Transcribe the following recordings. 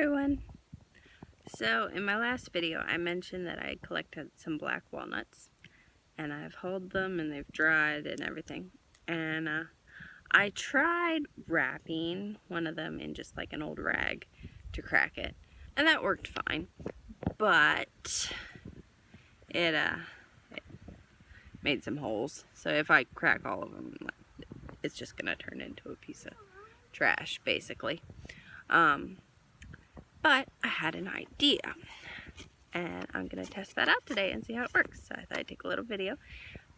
everyone. So in my last video I mentioned that I collected some black walnuts and I've hulled them and they've dried and everything, and I tried wrapping one of them in just like an old rag to crack it, and that worked fine, but it made some holes, so if I crack all of them it's just gonna turn into a piece of trash basically. But I had an idea, and I'm going to test that out today and see how it works. So I thought I'd take a little video,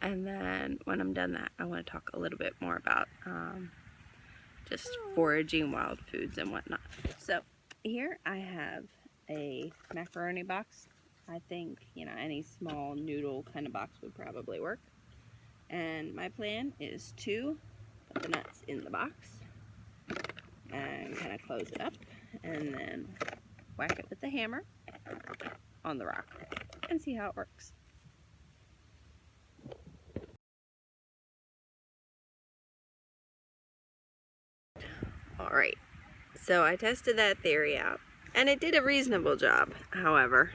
and then when I'm done that, I want to talk a little bit more about just foraging wild foods and whatnot. So here I have a macaroni box. I think, any small noodle kind of box would probably work. And my plan is to put the nuts in the box and kind of close it up, and then whack it with the hammer on the rock and see how it works. Alright, so I tested that theory out and it did a reasonable job. However,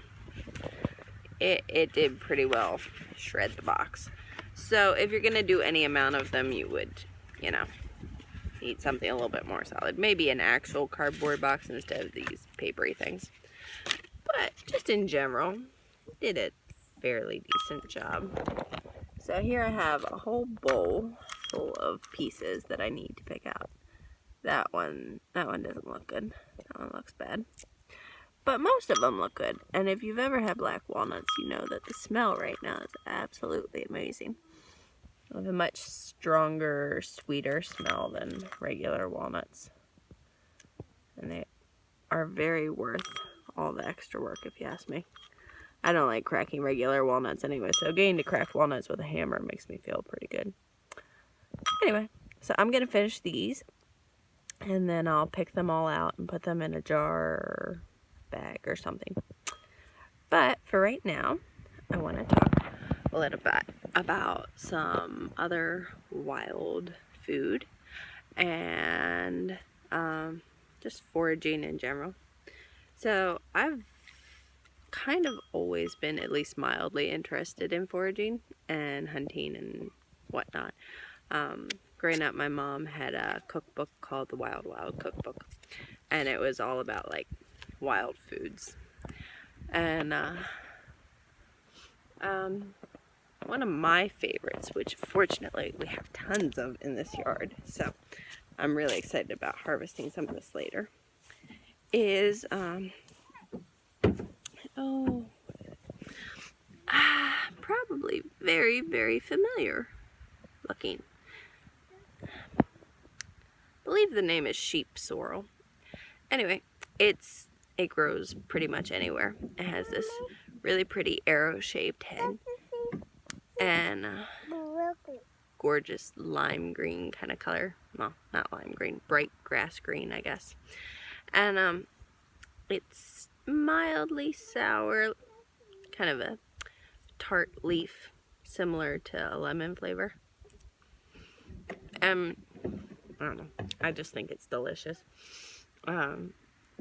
it did pretty well shred the box. So if you're going to do any amount of them, you would, need something a little bit more solid. Maybe an actual cardboard box instead of these papery things. But just in general, did a fairly decent job. So here I have a whole bowl full of pieces that I need to pick out. That one doesn't look good. That one looks bad. But most of them look good. And if you've ever had black walnuts, you know that the smell right now is absolutely amazing. With a much stronger, sweeter smell than regular walnuts. And they are very worth all the extra work, if you ask me. I don't like cracking regular walnuts anyway, so getting to crack walnuts with a hammer makes me feel pretty good. Anyway, so I'm going to finish these, and then I'll pick them all out and put them in a jar or bag or something. But for right now, I want to talk a little bit about some other wild food and just foraging in general. So I've kind of always been at least mildly interested in foraging and hunting and whatnot. Growing up, my mom had a cookbook called the Wild Wild Cookbook, and it was all about like wild foods. And one of my favorites, which fortunately we have tons of in this yard, so I'm really excited about harvesting some of this later, is probably very, very familiar looking. I believe the name is sheep sorrel. Anyway, it grows pretty much anywhere. It has this really pretty arrow-shaped head and gorgeous lime green kind of color. Well, not lime green, bright grass green, I guess. And it's mildly sour, kind of a tart leaf, similar to a lemon flavor. I don't know, I just think it's delicious.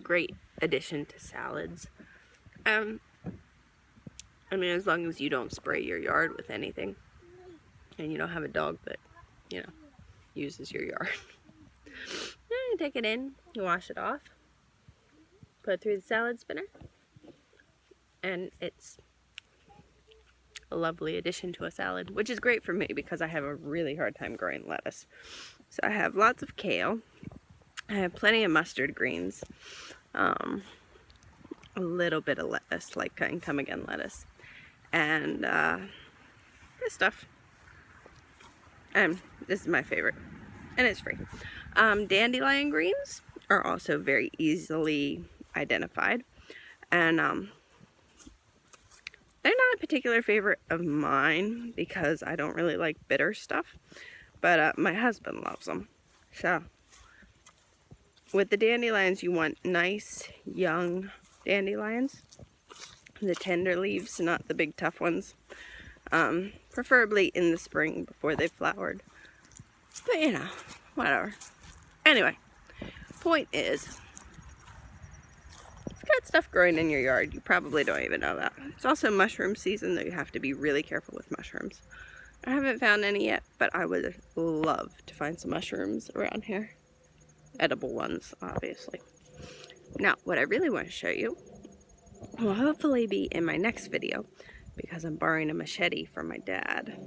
Great addition to salads. I mean, as long as you don't spray your yard with anything, and you don't have a dog that, uses your yard. You take it in, you wash it off, put it through the salad spinner, and it's a lovely addition to a salad, which is great for me because I have a really hard time growing lettuce. So I have lots of kale, I have plenty of mustard greens, a little bit of lettuce, like come again lettuce, and this stuff. And this is my favorite, and it's free. Dandelion greens are also very easily identified, and they're not a particular favorite of mine because I don't really like bitter stuff, but my husband loves them. So with the dandelions, you want nice young dandelions, the tender leaves, not the big tough ones, preferably in the spring before they've flowered, but whatever. Anyway, point is, got stuff growing in your yard you probably don't even know about. It's also mushroom season, though you have to be really careful with mushrooms. I haven't found any yet, but I would love to find some mushrooms around here. Edible ones, obviously. Now, what I really want to show you will hopefully be in my next video, because I'm borrowing a machete from my dad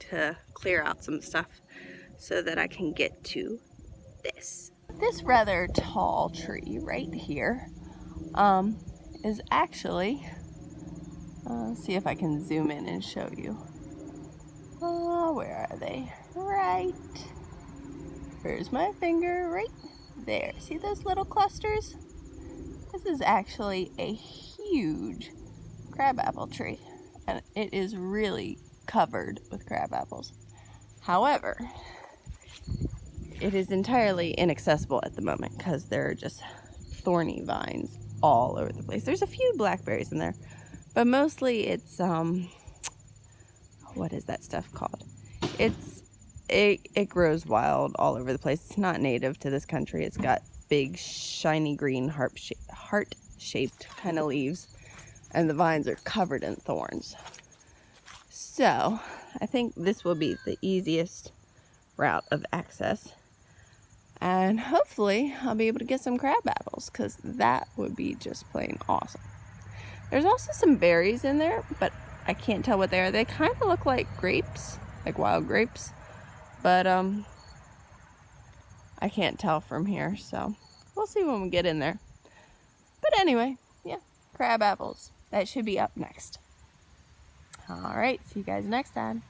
to clear out some stuff so that I can get to this. This rather tall tree right here is actually, see if I can zoom in and show you. Oh, where are they? Right. Where's my finger? Right there. See those little clusters? This is actually a huge crabapple tree, and it is really covered with crab apples. However, it is entirely inaccessible at the moment because there are just thorny vines all over the place. There's a few blackberries in there, but mostly it's what is that stuff called? It grows wild all over the place. It's not native to this country. It's got big shiny green heart-shaped kind of leaves, and the vines are covered in thorns. So I think this will be the easiest route of access, and hopefully I'll be able to get some crab apples, because that would be just plain awesome. There's also some berries in there, but I can't tell what they are. They kind of look like grapes, like wild grapes, but I can't tell from here, so we'll see when we get in there. But anyway, yeah, crab apples. That should be up next. All right, see you guys next time.